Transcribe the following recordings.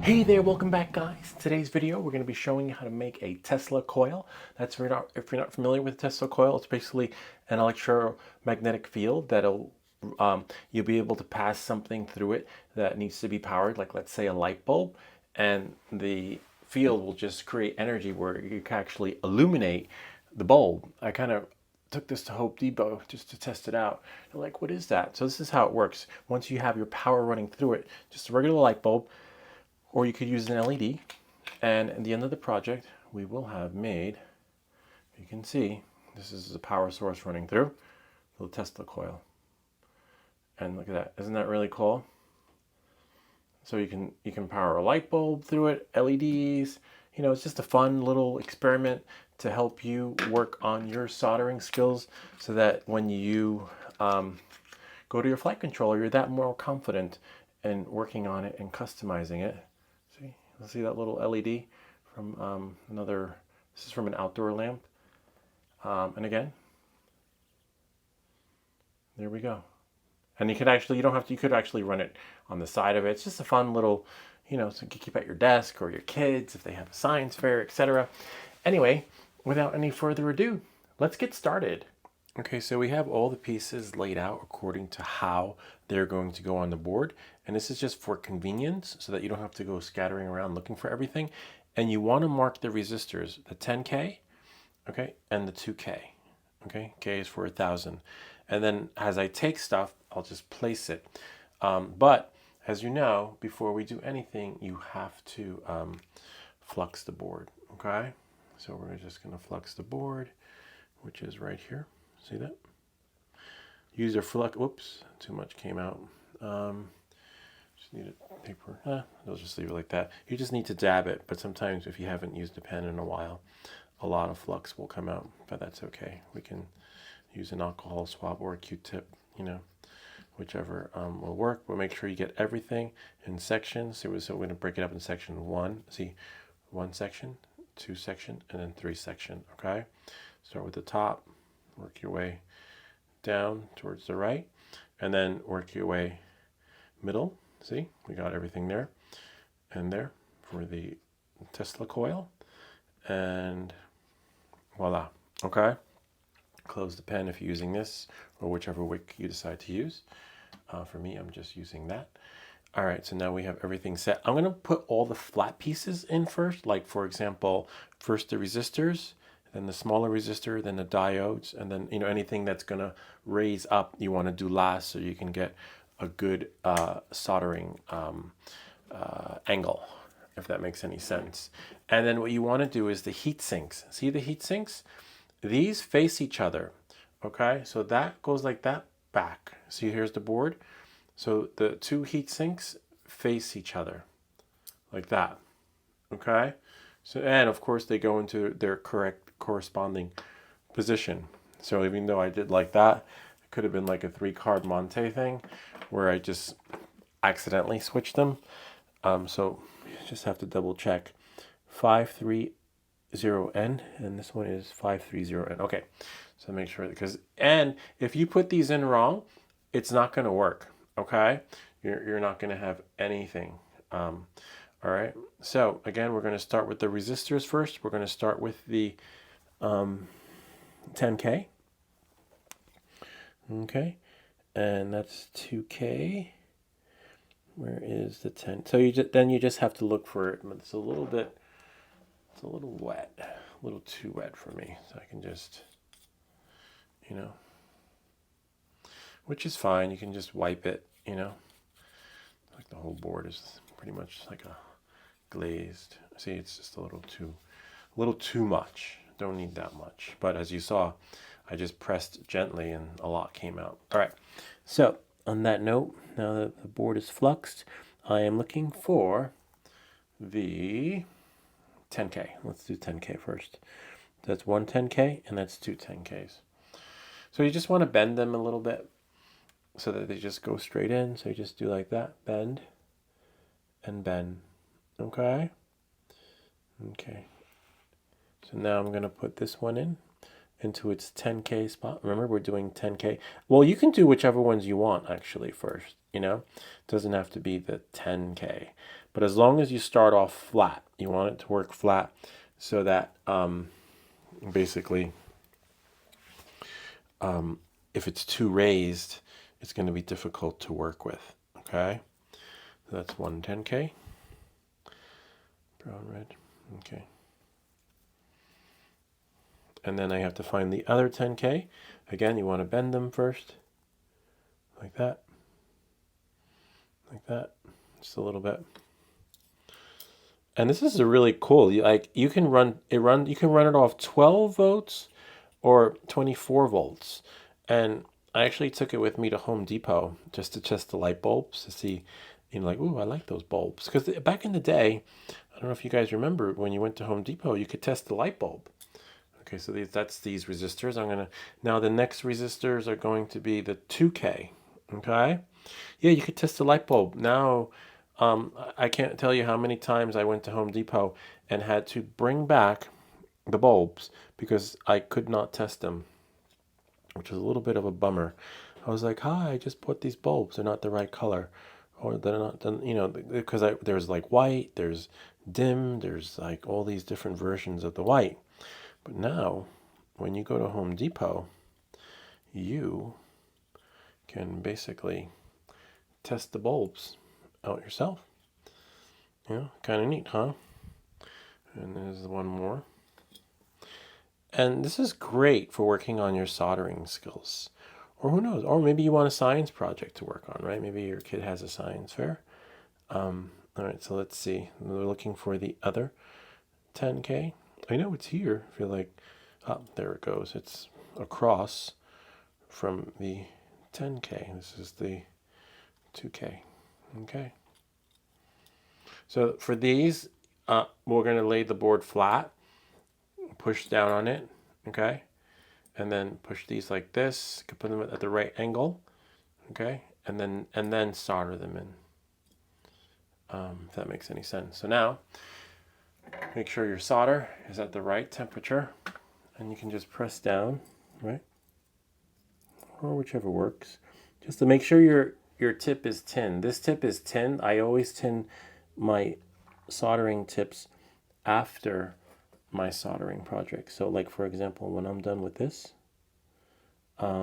Hey there, welcome back guys. Today's video we're going to be showing you how to make a Tesla coil. If you're not familiar with Tesla coil, it's basically an electromagnetic field that'll you'll be able to pass something through it that needs to be powered, like let's say a light bulb, and the field will just create energy where you can actually illuminate the bulb. I kind of took this to Home Depot just to test it out. They're like, what is that? So this is how it works. Once you have your power running through it, just a regular light bulb, or you could use an LED, and at the end of the project we will have made, you can see, this is the power source running through the Tesla coil. And look at that, isn't that really cool? So you can power a light bulb through it, LEDs, you know, it's just a fun little experiment to help you work on your soldering skills so that when you go to your flight controller, you're that more confident in working on it and customizing it. See that little LED from this is from an outdoor lamp. And again, there we go. And you could actually, you could actually run it on the side of it. It's just a fun little, so you can keep at your desk or your kids if they have a science fair, etc. Anyway, without any further ado, let's get started. Okay, so we have all the pieces laid out according to how they're going to go on the board. And this is just for convenience so that you don't have to go scattering around looking for everything. And you want to mark the resistors, the 10K, okay, and the 2K. Okay, K is for 1,000. And then as I take stuff, I'll just place it. But as you know, before we do anything, you have to flux the board, okay? So we're just going to flux the board, which is right here. See that? Use your flux. Whoops, too much came out. Just need a paper. I'll just leave it like that. You just need to dab it, but sometimes if you haven't used a pen in a while, a lot of flux will come out, but that's okay. We can use an alcohol swab or a Q-tip, whichever will work. But make sure you get everything in sections. So we're going to break it up in section 1. See, 1 section, 2 section, and then 3 section, okay? Start with the top. Work your way down towards the right, and then work your way middle. See, we got everything there and there for the Tesla coil, and voila. Okay, close the pen if you're using this or whichever wick you decide to use. For me, I'm just using that. All right, so now we have everything set. I'm going to put all the flat pieces in first, like for example, first the resistors, then the smaller resistor, then the diodes, and then anything that's going to raise up you want to do last so you can get a good soldering angle, if that makes any sense. And then what you want to do is the heat sinks. See the heat sinks? These face each other, okay? So that goes like that back. See, here's the board. So the two heat sinks face each other like that, okay? So, and of course they go into their correct corresponding position. So even though I did like that, it could have been like a 3-card Monte thing where I just accidentally switched them. So you just have to double check. 530N, and this one is 530N. Okay, so make sure, and if you put these in wrong, it's not going to work. Okay, you're not going to have anything. All right, so again, we're going to start with the resistors first. We're going to start with the 10K. Okay, and that's 2K. Where is the 10? So you just have to look for it. It's a little wet, a little too wet for me. So I can just, which is fine. You can just wipe it, like the whole board is pretty much like a glazed. See, it's just a little too much. Don't need that much. But as you saw, I just pressed gently and a lot came out. All right. So on that note, now that the board is fluxed, I am looking for the 10K. Let's do 10K first. That's one 10K and that's two 10Ks. So you just want to bend them a little bit so that they just go straight in. So you just do like that, bend and bend. Okay. Okay. So now I'm going to put this one in, into its 10K spot. Remember, we're doing 10K. Well, you can do whichever ones you want actually first, you know? It doesn't have to be the 10K. But as long as you start off flat, you want it to work flat so that basically if it's too raised, it's going to be difficult to work with, okay? So that's one 10K. Brown, red, okay. And then I have to find the other 10K. Again, you want to bend them first, like that, just a little bit. And this is a really cool. You can run it off 12 volts or 24 volts. And I actually took it with me to Home Depot just to test the light bulbs to see, like, ooh, I like those bulbs. Because back in the day, I don't know if you guys remember, when you went to Home Depot, you could test the light bulb. Okay, so that's these resistors. Now the next resistors are going to be the 2K. Okay, yeah, you could test the light bulb. Now, I can't tell you how many times I went to Home Depot and had to bring back the bulbs because I could not test them, which was a little bit of a bummer. I was like, hi, I just bought these bulbs. They're not the right color. Or they're not, because there's like white, there's dim, there's like all these different versions of the white. But now, when you go to Home Depot, you can basically test the bulbs out yourself. Yeah, kind of neat, huh? And there's one more. And this is great for working on your soldering skills. Or who knows, or maybe you want a science project to work on, right? Maybe your kid has a science fair. All right, so let's see. We're looking for the other 10K. I know it's here. I feel like, there it goes. It's across from the 10K. This is the 2K. Okay. So for these, we're going to lay the board flat, push down on it, okay? And then push these like this, you can put them at the right angle, okay? And then solder them in, if that makes any sense. So now, make sure your solder is at the right temperature, and you can just press down, right? Or whichever works. Just to make sure your tip is tin. This tip is tin. I always tin my soldering tips after my soldering project. So like, for example, when I'm done with this, I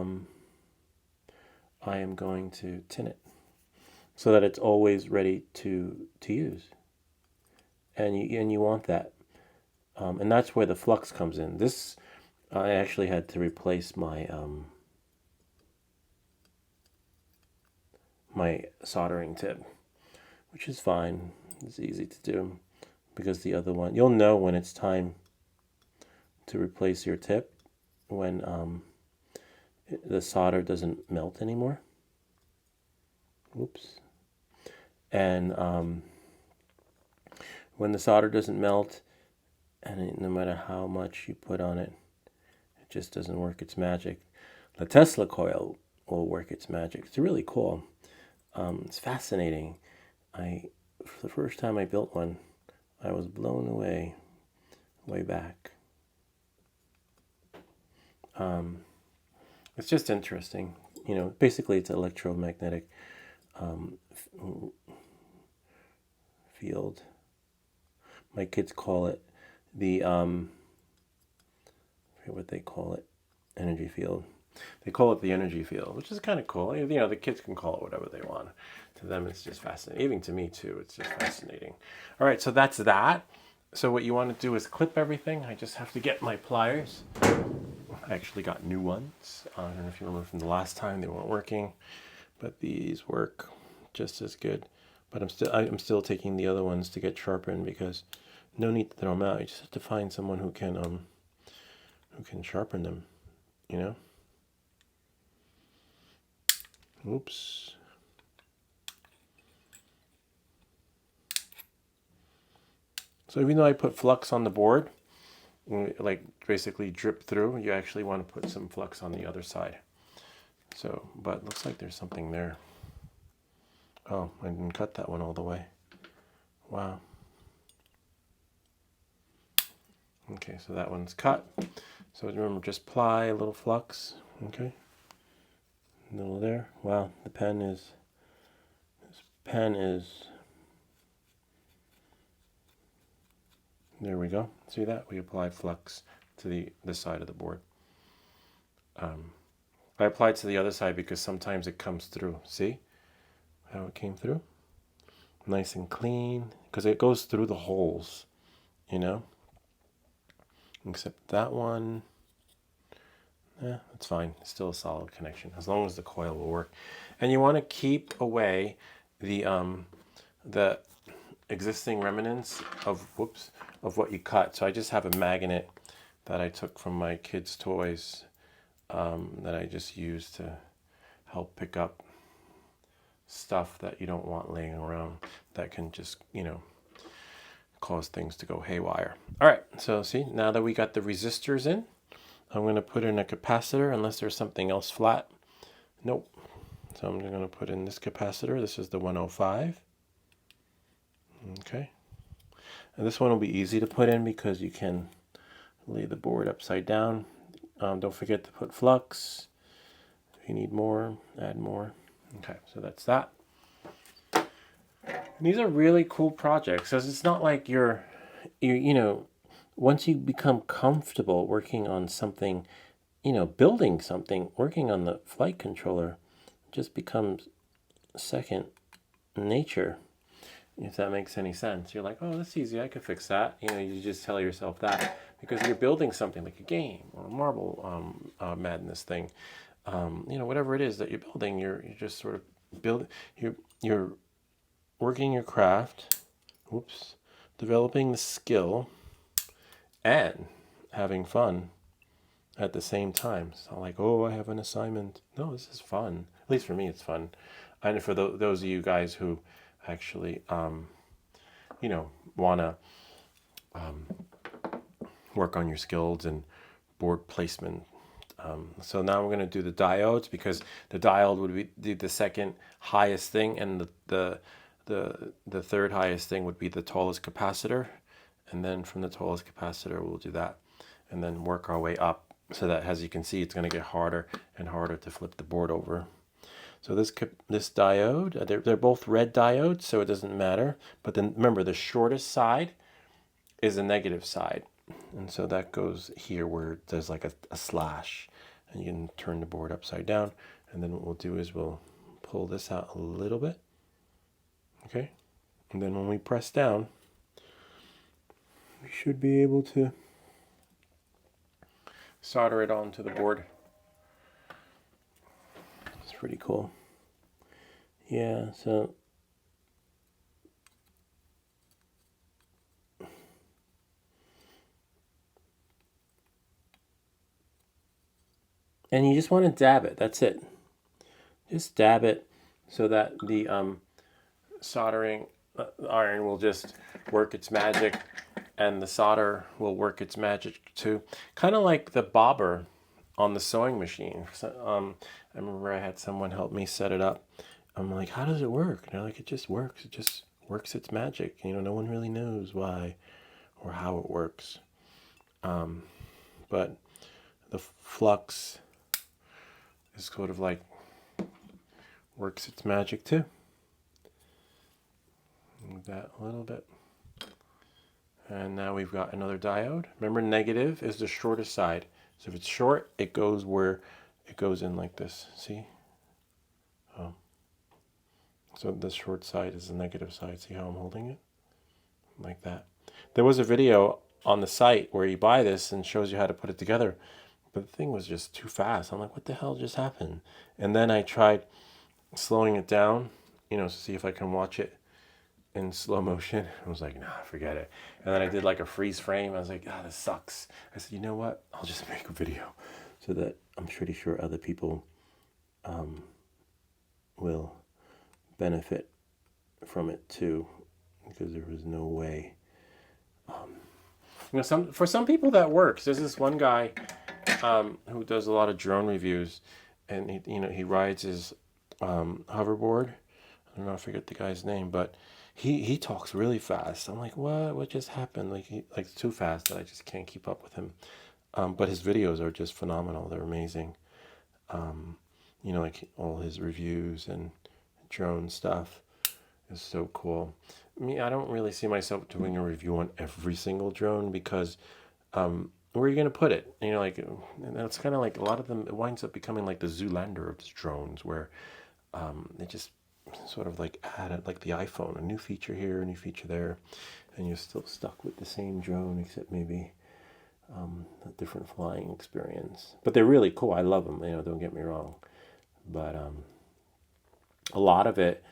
am going to tin it so that it's always ready to use. And you want that. And that's where the flux comes in. This, I actually had to replace my my soldering tip, which is fine. It's easy to do because the other one, you'll know when it's time to replace your tip when the solder doesn't melt anymore. Oops. And when the solder doesn't melt, and no matter how much you put on it, it just doesn't work its magic. The Tessla Coil will work its magic. It's really cool. It's fascinating. For the first time I built one, I was blown away way back. It's just interesting. Basically it's electromagnetic field. My kids call it the, I forget what they call it, energy field. They call it the energy field, which is kind of cool. The kids can call it whatever they want. To them, it's just fascinating. Even to me, too, it's just fascinating. All right, so that's that. So what you want to do is clip everything. I just have to get my pliers. I actually got new ones. I don't know if you remember from the last time, they weren't working. But these work just as good. But I'm still taking the other ones to get sharpened because no need to throw them out. You just have to find someone who can sharpen them, Oops. So even though I put flux on the board, like basically drip through, you actually want to put some flux on the other side. So, but looks like there's something there. Oh, I didn't cut that one all the way. Wow. Okay, so that one's cut. So remember, just apply a little flux, okay? A little there. Wow, this pen is, there we go. See that? We applied flux to the side of the board. I applied to the other side because sometimes it comes through. See how it came through? Nice and clean, because it goes through the holes, you know? Except that one, that's fine. It's still a solid connection as long as the coil will work. And you want to keep away the existing remnants of what you cut. So I just have a magnet that I took from my kids' toys that I just use to help pick up stuff that you don't want laying around that can just, you know, cause things to go haywire. All right, so see, now that we got the resistors in, I'm going to put in a capacitor unless there's something else flat. Nope. So I'm going to put in this capacitor. This is the 105. Okay. And this one will be easy to put in because you can lay the board upside down. Don't forget to put flux. If you need more, add more. Okay, so that's that. And these are really cool projects because it's not like you know, once you become comfortable working on something, you know, building something, working on the flight controller just becomes second nature, if that makes any sense. You're like, oh, that's easy, I could fix that. You know, you just tell yourself that because you're building something like a game or a Marble Madness thing. You know, whatever it is that you're building, you're just sort of building, you're working your craft, developing the skill, and having fun at the same time. It's not like, oh, I have an assignment. No, this is fun. At least for me, it's fun. And for those of you guys who actually, you know, want to work on your skills and board placement. So now we're going to do the diodes because the diode would be the second highest thing, and the third highest thing would be the tallest capacitor. And then from the tallest capacitor, we'll do that and then work our way up so that, as you can see, it's going to get harder and harder to flip the board over. So this diode, they're both red diodes, so it doesn't matter. But then remember, the shortest side is the negative side. And so that goes here where there's like a slash. And you can turn the board upside down. And then what we'll do is we'll pull this out a little bit. Okay? And then when we press down, we should be able to solder it onto the board. It's pretty cool. Yeah, so and you just want to dab it. That's it. Just dab it so that the soldering iron will just work its magic, and the solder will work its magic too. Kind of like the bobber on the sewing machine. I remember I had someone help me set it up. I'm like, how does it work? And they're like, it just works. It just works its magic. You know, no one really knows why or how it works. But the flux is sort of like works its magic too. Move that a little bit. And now we've got another diode. Remember, negative is the shortest side. So if it's short, it goes where it goes in like this. See? So the short side is the negative side. See how I'm holding it? Like that. There was a video on the site where you buy this and shows you how to put it together. But the thing was just too fast. I'm like, what the hell just happened? And then I tried slowing it down, you know, to see if I can watch it in slow motion. I was like, nah, forget it. And then I did like a freeze frame. I was like, this sucks. I said, you know what? I'll just make a video so that I'm pretty sure other people will benefit from it too, because there was no way. You know, for some people that works. There's this one guy who does a lot of drone reviews, and he rides his hoverboard. I don't know, I forget the guy's name, but he talks really fast. I'm like, what just happened? Like it's too fast that I just can't keep up with him. But his videos are just phenomenal. They're amazing. You know, like all his reviews and drone stuff is so cool. I mean, I don't really see myself doing a review on every single drone because where are you going to put it? You know, like, and that's kind of like a lot of them, it winds up becoming like the Zoolander of the drones where they just sort of like added like the iPhone, a new feature here, a new feature there, and you're still stuck with the same drone except maybe a different flying experience. But they're really cool. I love them. You know, don't get me wrong. But a lot of it,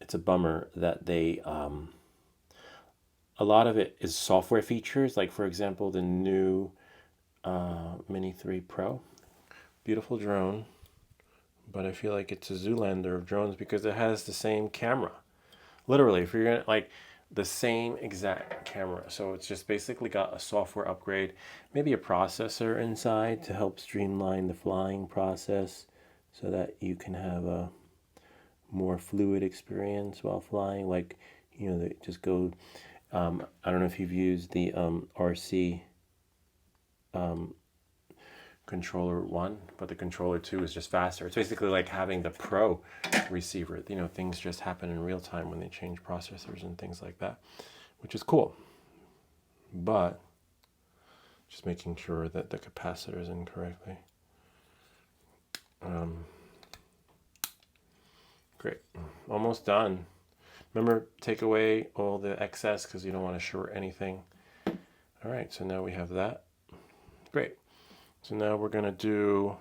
it's a bummer that they. A lot of it is software features. Like for example, the new Mini 3 Pro, beautiful drone. But I feel like it's a Zoolander of drones because it has the same camera. Literally, if you're gonna like the same exact camera. So it's just basically got a software upgrade, maybe a processor inside to help streamline the flying process so that you can have a more fluid experience while flying. Like, you know, they just go, I don't know if you've used the RC controller 1, but the controller 2 is just faster. It's basically like having the Pro receiver. You know, things just happen in real time when they change processors and things like that, which is cool. But just making sure that the capacitor is in correctly. Great, almost done. Remember, take away all the excess because you don't want to short anything. All right, so now we have that. Great. So now we're going to do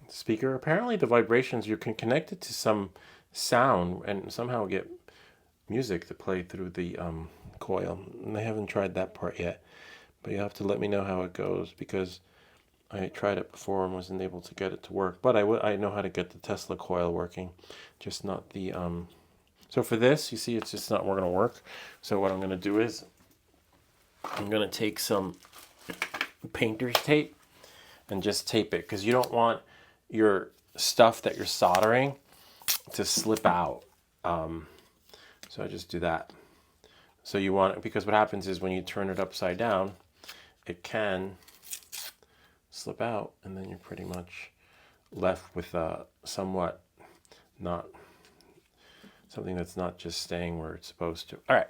speaker. Apparently the vibrations, you can connect it to some sound and somehow get music to play through the coil. And I haven't tried that part yet, but you have to let me know how it goes because I tried it before and wasn't able to get it to work. But I know how to get the Tessla coil working, just not the... So for this, you see it's just not going to work. So what I'm going to do is I'm going to take some painter's tape and just tape it because you don't want your stuff that you're soldering to slip out. So I just do that. So you want it because what happens is when you turn it upside down, it can slip out and then you're pretty much left with a somewhat not something that's not just staying where it's supposed to. All right,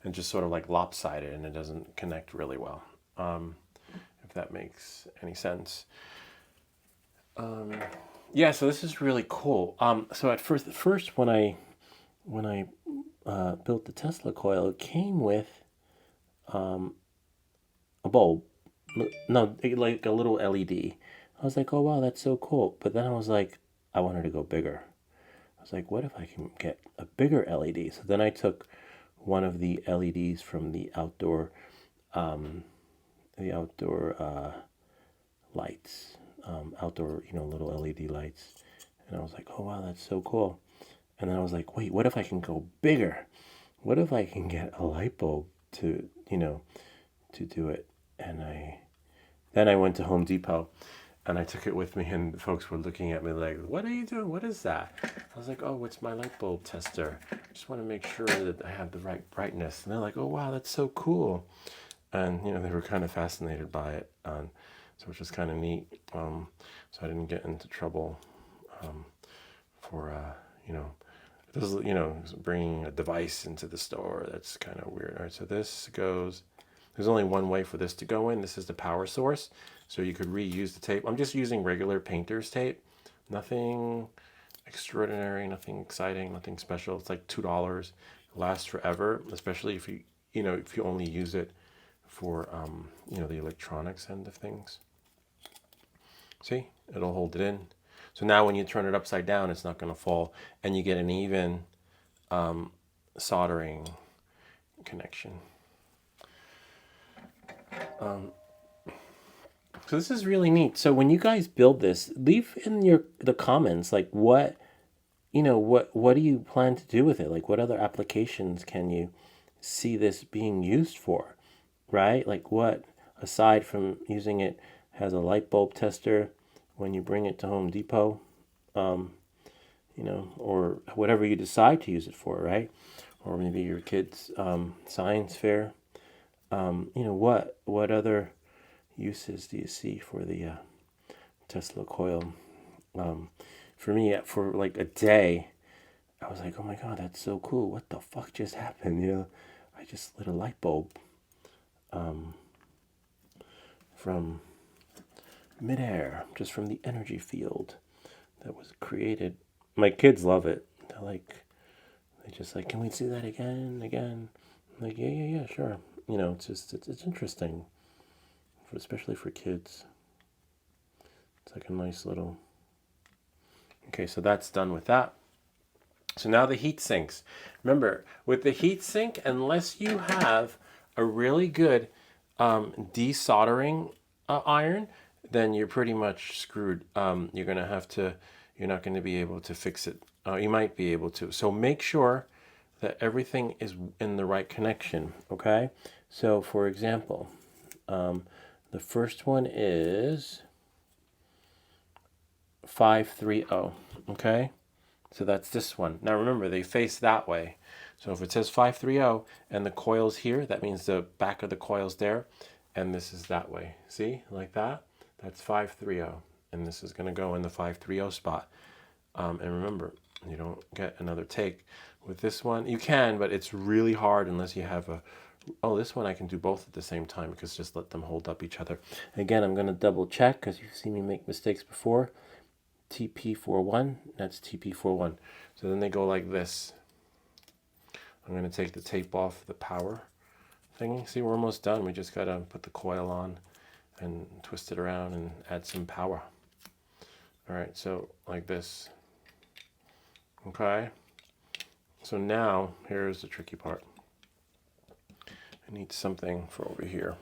and just sort of like lopsided and it doesn't connect really well. If that makes any sense. Yeah, so this is really cool. So at first when I built the Tessla coil, it came with a bulb. No, like a little LED. I was like, oh wow, that's so cool. But then I was like, I wanted to go bigger. I was like, what if I can get a bigger LED? So then I took one of the LEDs from the outdoor lights, outdoor, you know, little LED lights. And I was like, oh wow, that's so cool. And then I was like, wait, what if I can go bigger? What if I can get a light bulb to, you know, to do it? And then I went to Home Depot and I took it with me and the folks were looking at me like, what are you doing? What is that? I was like, oh, it's my light bulb tester. I just want to make sure that I have the right brightness. And they're like, oh wow, that's so cool. And, you know, they were kind of fascinated by it. So which was kind of neat. So I didn't get into trouble for, you know, this, you know, bringing a device into the store. That's kind of weird. All right, so this goes, there's only one way for this to go in. This is the power source. So you could reuse the tape. I'm just using regular painter's tape. Nothing extraordinary, nothing exciting, nothing special. It's like $2. It lasts forever, especially if you know, if you only use it for, you know, the electronics end of things. See, it'll hold it in. So now when you turn it upside down, it's not going to fall and you get an even soldering connection. So this is really neat. So when you guys build this, leave in the comments like what, you know, what do you plan to do with it? Like what other applications can you see this being used for, right? Like what, aside from using it as a light bulb tester when you bring it to Home Depot, you know, or whatever you decide to use it for, right? Or maybe your kid's science fair. what other uses do you see for the Tessla coil? For me, for like a day, I was like, oh my God, that's so cool. What the fuck just happened? I just lit a light bulb from midair, just from the energy field that was created. My kids love it. They just like, can we see that again? I'm like, yeah, sure. It's interesting, especially for kids. It's like a nice little. Okay, so that's done with that. So now the heat sinks. Remember, with the heat sink, unless you have a really good desoldering iron, then you're pretty much screwed. You're not going to be able to fix it. You might be able to. So make sure that everything is in the right connection, okay? So for example, the first one is 530, okay? So that's this one. Now remember, they face that way. So if it says 530 and the coil's here, that means the back of the coil's there, and this is that way. See, like that? That's 530, and this is going to go in the 530 spot. And remember, you don't get another take. With this one, you can, but it's really hard unless you have this one I can do both at the same time, because just let them hold up each other. Again, I'm going to double check because you've seen me make mistakes before. TP41, that's TP41. So then they go like this. I'm going to take the tape off the power thingy. See, we're almost done. We just got to put the coil on and twist it around and add some power. All right, so like this. Okay. So now, here's the tricky part. I need something for over here.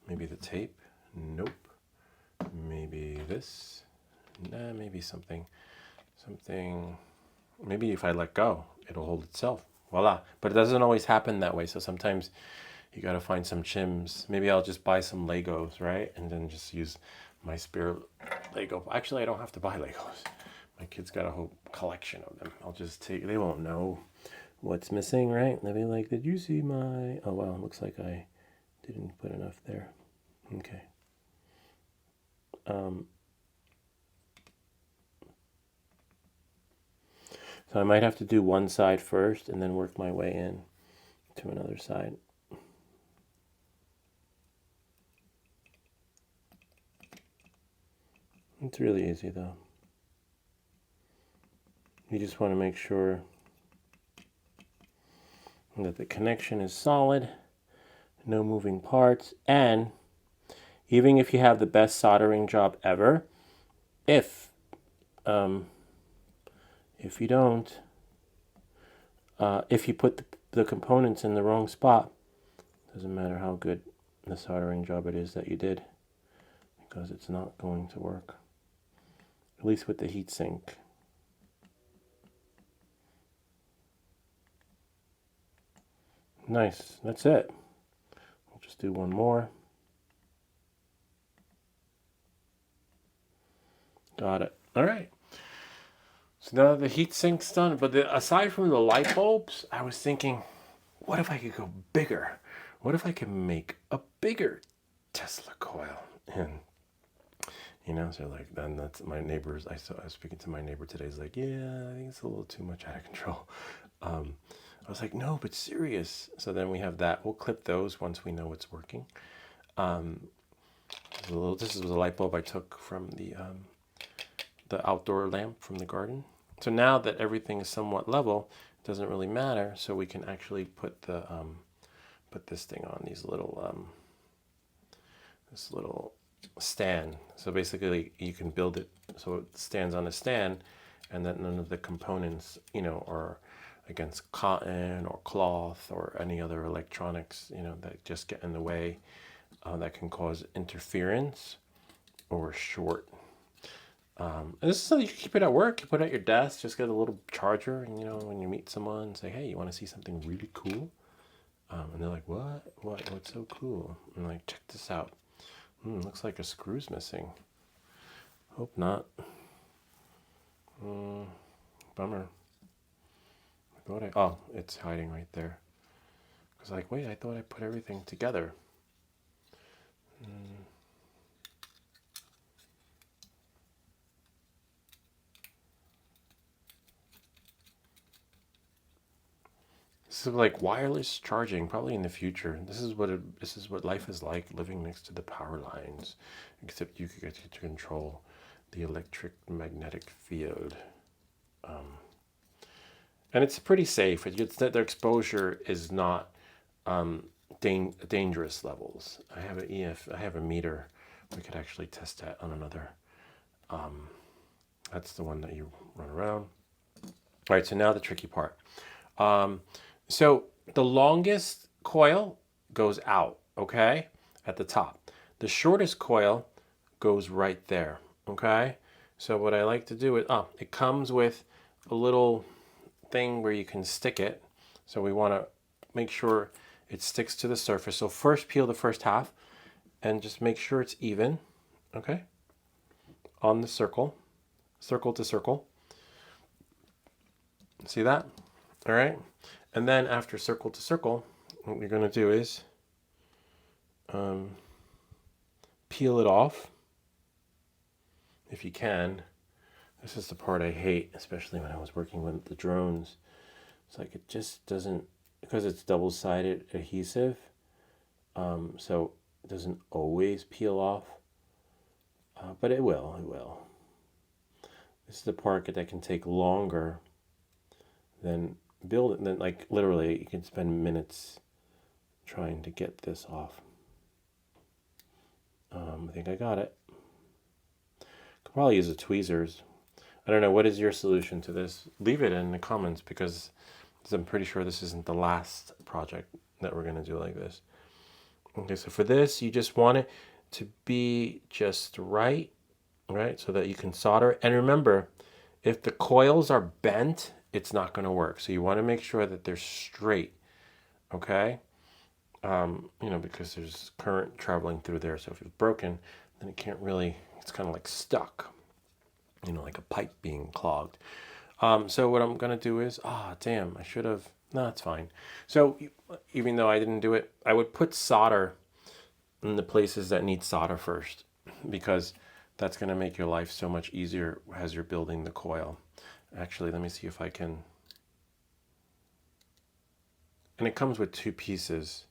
Maybe the tape? Nope. Maybe this? Nah, maybe something. Maybe if I let go, it'll hold itself. Voila. But it doesn't always happen that way. So sometimes you got to find some chims. Maybe I'll just buy some Legos, right? And then just use my spare Lego. Actually, I don't have to buy Legos. My kid's got a whole collection of them. I'll just take, they won't know what's missing, right? They'll be like, did you see my, oh wow, looks like I didn't put enough there. Okay. So I might have to do one side first and then work my way in to another side. It's really easy though. You just want to make sure that the connection is solid, no moving parts, and even if you have the best soldering job ever, if you don't, if you put the components in the wrong spot, doesn't matter how good the soldering job it is that you did, because it's not going to work, at least with the heat sink. Nice, that's it. We'll just do one more. Got it. All right. So now the heat sink's done, but aside from the light bulbs, I was thinking, what if I could go bigger? What if I could make a bigger Tessla coil? And so like, then that's my neighbors. I was speaking to my neighbor today. He's like, yeah, I think it's a little too much out of control. I was like, no, but serious. So then we have that. We'll clip those once we know it's working. This was a light bulb I took from the outdoor lamp from the garden. So now that everything is somewhat level, it doesn't really matter. So we can actually put the put this thing on these little this little stand. So basically, you can build it so it stands on a stand, and that none of the components, are against cotton or cloth or any other electronics, that just get in the way, that can cause interference or short. And this is something you can keep it at work. You put it at your desk, just get a little charger, and when you meet someone, say, hey, you want to see something really cool? And they're like, what's so cool? And I'm like, check this out. Looks like a screw's missing. Hope not. Bummer. Oh, it's hiding right there. was like, wait, I thought I put everything together. This is like wireless charging, probably in the future. This is what life is like, living next to the power lines, except you get to control the electromagnetic field. And it's pretty safe. The exposure is not dangerous levels. I have a meter. We could actually test that on another. That's the one that you run around. All right, so now the tricky part. So the longest coil goes out, okay, at the top. The shortest coil goes right there, okay? So what I like to do is, it comes with a little thing where you can stick it. So we want to make sure it sticks to the surface. So first peel the first half and just make sure it's even, okay? On the circle to circle. See that? All right. And then after circle to circle, what you're going to do is peel it off if you can. This is the part I hate, especially when I was working with the drones. It's like it just doesn't, because it's double-sided adhesive, so it doesn't always peel off, but it will. This is the part that can take longer than build it. Then, like, literally, you can spend minutes trying to get this off. I think I got it. Could probably use the tweezers. I don't know, what is your solution to this? Leave it in the comments, because I'm pretty sure this isn't the last project that we're going to do like this. Okay, so for this, you just want it to be just right, so that you can solder. And remember, if the coils are bent, it's not going to work. So you want to make sure that they're straight, okay? Because there's current traveling through there. So if it's broken, then it can't really, it's kind of like stuck, like a pipe being clogged. So what I'm going to do is, damn, I should have, no, it's fine. So even though I didn't do it, I would put solder in the places that need solder first, because that's going to make your life so much easier as you're building the coil. Actually, let me see if I can. And it comes with 2 pieces.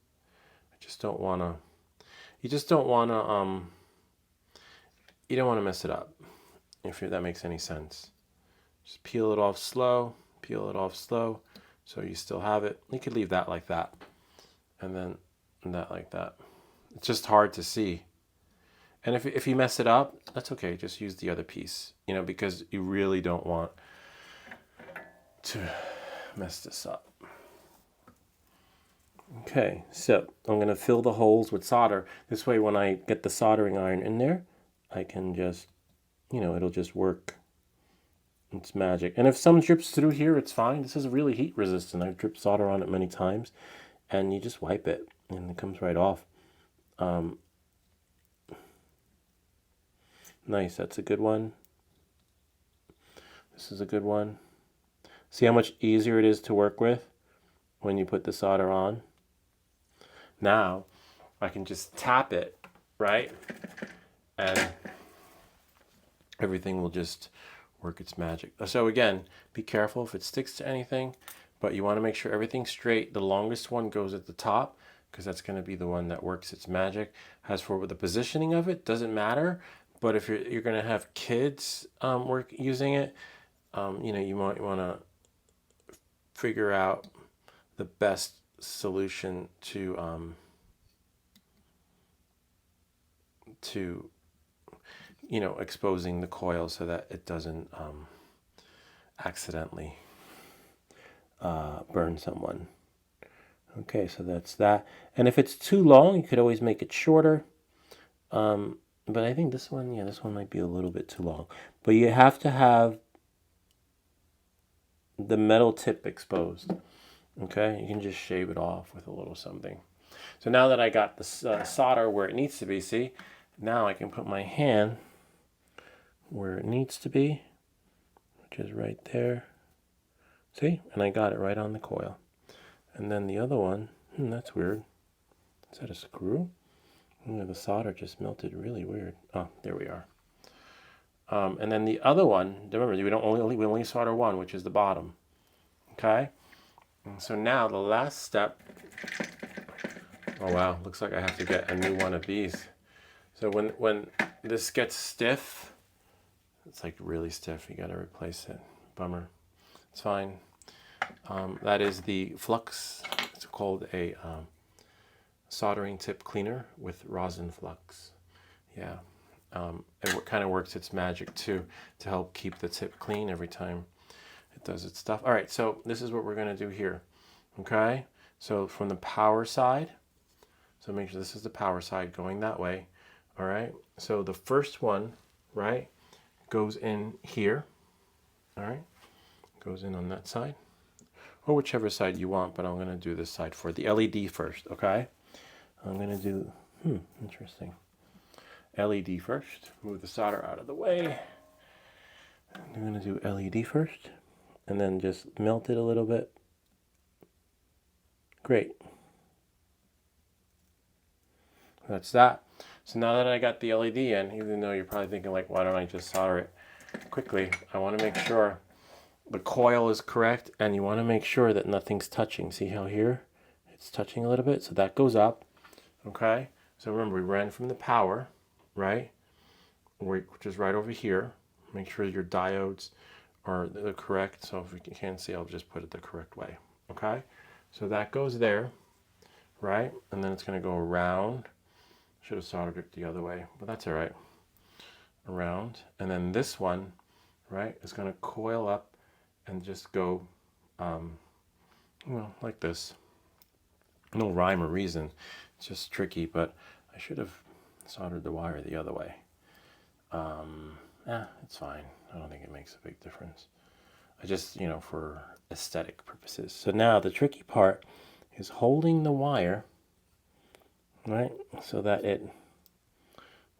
I just don't want to, you don't want to mess it up, if that makes any sense. Just peel it off slow, so you still have it. You could leave that like that, and then that like that. It's just hard to see. And if you mess it up, that's okay. Just use the other piece, because you really don't want to mess this up. Okay, so I'm going to fill the holes with solder. This way, when I get the soldering iron in there, I can just, it'll just work. It's magic. And if some drips through here, it's fine. This is really heat resistant. I've dripped solder on it many times, and you just wipe it, and it comes right off. Nice, that's a good one. This is a good one. See how much easier it is to work with when you put the solder on? Now, I can just tap it, right? And everything will just work its magic. So again, be careful if it sticks to anything, but you want to make sure everything's straight. The longest one goes at the top, because that's going to be the one that works its magic. As for the positioning of it, doesn't matter. But if you're going to have kids using it, you might want to figure out the best solution to exposing the coil so that it doesn't accidentally burn someone. Okay, so that's that. And if it's too long, you could always make it shorter. But I think this one might be a little bit too long. But you have to have the metal tip exposed. Okay, you can just shave it off with a little something. So now that I got the solder where it needs to be, see, now I can put my hand where it needs to be, which is right there. See, and I got it right on the coil. And then the other one, That's weird. Is that a screw? Ooh, the solder just melted really weird. Oh, there we are. And then the other one, remember, we only solder one, which is the bottom. Okay? And so now the last step, oh wow, looks like I have to get a new one of these. So when this gets stiff, it's like really stiff, you gotta replace it. Bummer. It's fine. That is the flux. It's called a soldering tip cleaner with rosin flux. Yeah. It kind of works its magic too to help keep the tip clean every time it does its stuff. All right, so this is what we're going to do here. Okay, so from the power side, so make sure this is the power side going that way. All right, so the first one, right, goes in here. All right, goes in on that side, or whichever side you want, but I'm going to do this side for the LED first. Okay, I'm going to do, interesting. LED first. Move the solder out of the way. I'm going to do LED first, and then just melt it a little bit. Great. That's that. So now that I got the LED in, even though you're probably thinking like, why don't I just solder it quickly? I want to make sure the coil is correct, and you want to make sure that nothing's touching. See how here it's touching a little bit? So that goes up. Okay. So remember, we ran from the power, right? Which is right over here. Make sure your diodes are the correct. So if you can't see, I'll just put it the correct way. Okay. So that goes there, right? And then it's going to go around. Should have soldered it the other way, but that's all right. Around. And then this one, right, is going to coil up and just go, well, like this. No rhyme or reason. It's just tricky, but I should have soldered the wire the other way. It's fine. I don't think it makes a big difference. I just, for aesthetic purposes. So now the tricky part is holding the wire, right, so that it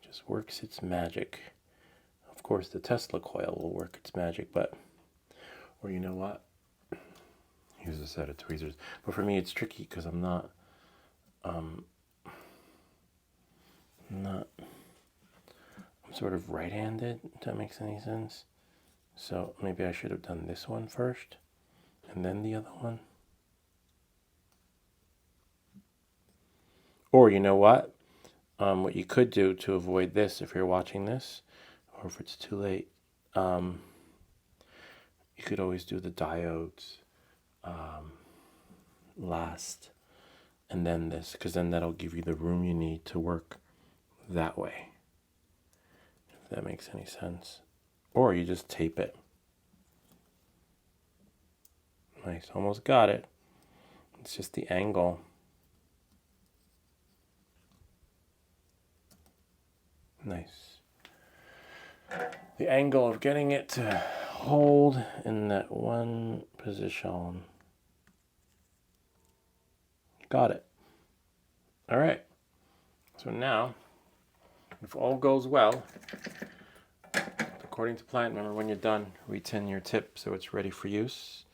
just works its magic. Of course, the Tessla coil will work its magic, but, or you know what? Use a set of tweezers. But for me, it's tricky because I'm I'm sort of right-handed, if that makes any sense. So maybe I should have done this one first and then the other one. Or you know what? What you could do to avoid this, if you're watching this, or if it's too late, you could always do the diodes last and then this, because then that'll give you the room you need to work that way, if that makes any sense. Or you just tape it. Nice, almost got it. It's just the angle. Nice. The angle of getting it to hold in that one position. Got it. All right. So now, if all goes well, according to plan, remember when you're done, retin your tip so it's ready for use.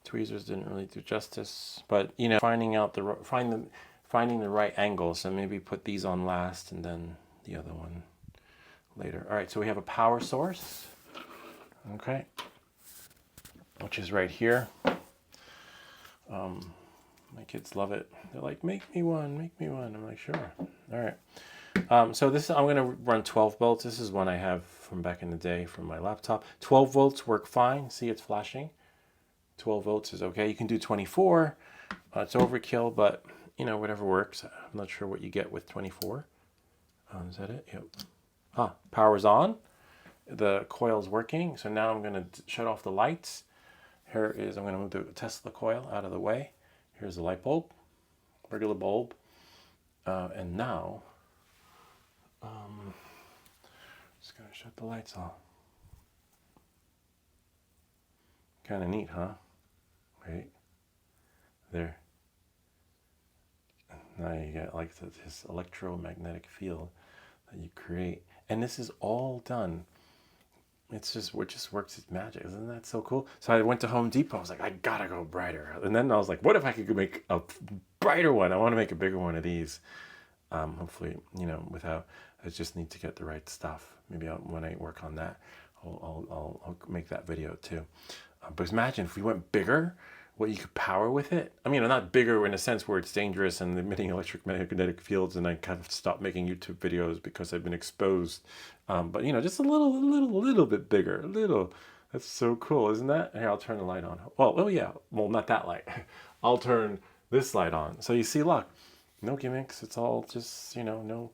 Tweezers didn't really do justice, but finding the right angle. So maybe put these on last and then the other one later. All right, so we have a power source, okay, which is right here. My kids love it. They're like, make me one, make me one. I'm like, sure. All right. So this, I'm going to run 12 volts. This is one I have from back in the day from my laptop. 12 volts work fine. See, it's flashing. 12 volts is okay. You can do 24. It's overkill, but whatever works. I'm not sure what you get with 24. Is that it? Yep. Power's on. The coil's working. So now I'm going to shut off the lights. I'm going to move the Tessla coil out of the way. Here's the light bulb, regular bulb. And now, just going to shut the lights off. Kind of neat, huh? Right there. Now you get like this electromagnetic field that you create. And this is all done. it just works its magic. Isn't that so cool? So I went to Home Depot. I was like, I gotta go brighter. And then I was like, what if I could make a brighter one? I want to make a bigger one of these. Hopefully, without, I just need to get the right stuff. Maybe when I work on that, I'll make that video too. But imagine if we went bigger, what you could power with it. I mean, not bigger in a sense where it's dangerous and emitting electromagnetic fields, and I kind of stopped making YouTube videos because I've been exposed. But just a little bit bigger, a little. That's so cool, isn't that? Here, I'll turn the light on. Oh yeah. Well, not that light. I'll turn this light on. So you see, look, no gimmicks. It's all just, no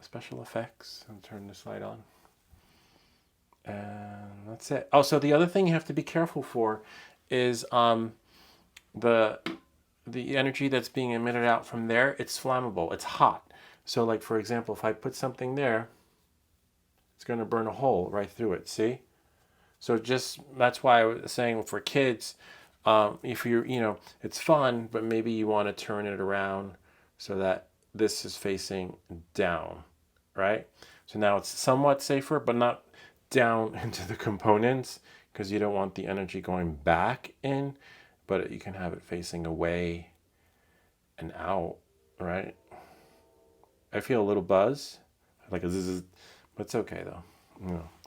special effects. I'll turn this light on. And that's it. Oh, so the other thing you have to be careful for is the energy that's being emitted out from there. It's flammable. It's hot. So like, for example, if I put something there, it's going to burn a hole right through it. See? So that's why I was saying for kids, if you're, it's fun, but maybe you want to turn it around so that this is facing down, right? So now it's somewhat safer, but not down into the components, because you don't want the energy going back in, but you can have it facing away and out, right? I feel a little buzz, like a zzz, but it's okay though.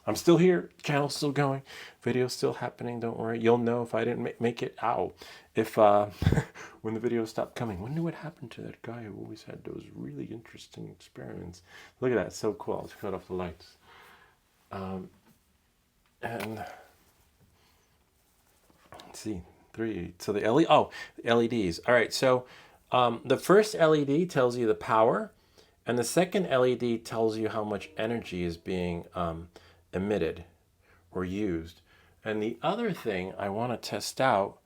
I'm still here, channel's still going, video's still happening, don't worry. You'll know if I didn't make it out. If when the video stopped coming. Wonder what happened to that guy who always had those really interesting experiments. Look at that, it's so cool. I'll cut off the lights. And let's see, 3. So the LEDs. All right, so the first LED tells you the power, and the second LED tells you how much energy is being emitted or used. And the other thing I want to test out,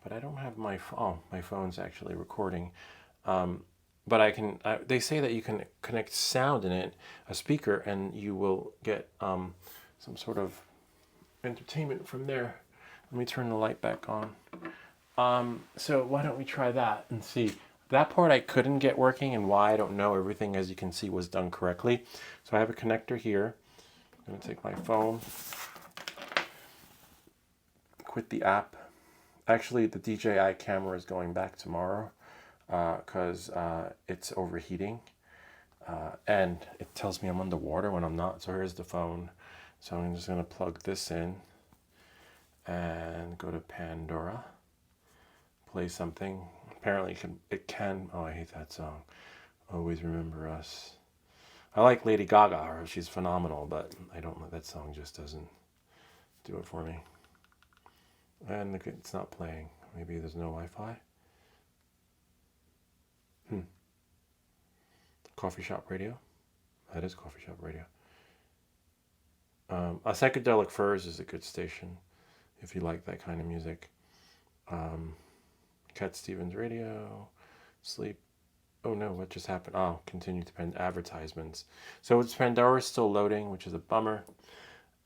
but I don't have my phone. My phone's actually recording. But I can. They say that you can connect sound in it, a speaker, and you will get some sort of entertainment from there. Let me turn the light back on. So why don't we try that and see. That part I couldn't get working, and why I don't know. Everything, as you can see, was done correctly. So I have a connector here. I'm going to take my phone, quit the app. Actually, the DJI camera is going back tomorrow because it's overheating. And it tells me I'm underwater when I'm not. So here's the phone. So I'm just going to plug this in and go to Pandora. Play something. Apparently it can. Oh, I hate that song. Always Remember Us. I like Lady Gaga. She's phenomenal, but I don't know. That song just doesn't do it for me. And look, it's not playing. Maybe there's no Wi-Fi. Coffee shop radio. That is coffee shop radio. A Psychedelic Furs is a good station if you like that kind of music. Cat Stevens Radio. Sleep. Oh no, what just happened? Oh, continue to depend advertisements. So it's Pandora still loading, which is a bummer.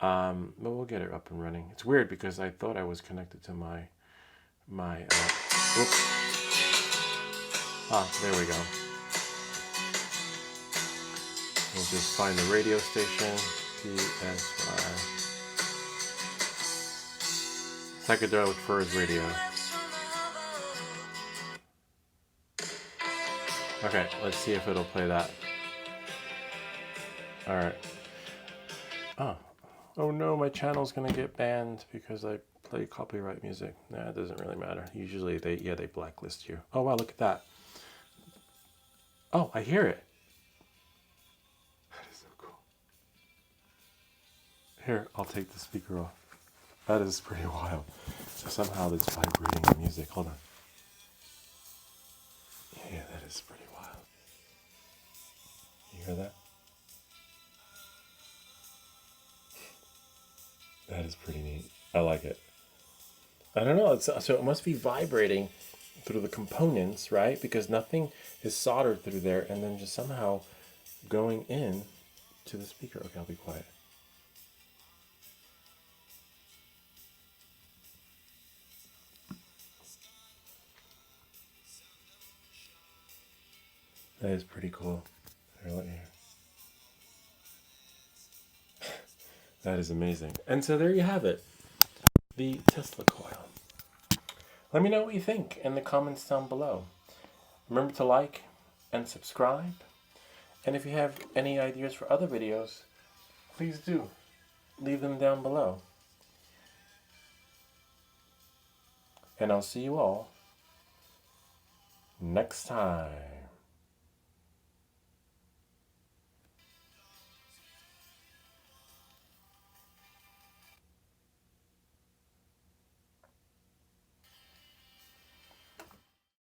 But we'll get it up and running. It's weird because I thought I was connected to my oops. There we go. We'll just find the radio station, PSY. Psychedelic Furs Radio. Okay, let's see if it'll play that. Alright. Oh no, my channel's gonna get banned because I play copyright music. Nah, it doesn't really matter. Usually they blacklist you. Oh wow, look at that. Oh, I hear it. That is so cool. Here, I'll take the speaker off. That is pretty wild. So somehow it's vibrating the music. Hold on. Yeah, that is pretty wild. You hear that? That is pretty neat. I like it. I don't know. So it must be vibrating through the components, right? Because nothing is soldered through there, and then just somehow going in to the speaker. Okay, I'll be quiet. That is pretty cool. Here, let me. That is amazing. And so there you have it, the Tessla Coil. Let me know what you think in the comments down below. Remember to like and subscribe. And if you have any ideas for other videos, please do leave them down below. And I'll see you all next time.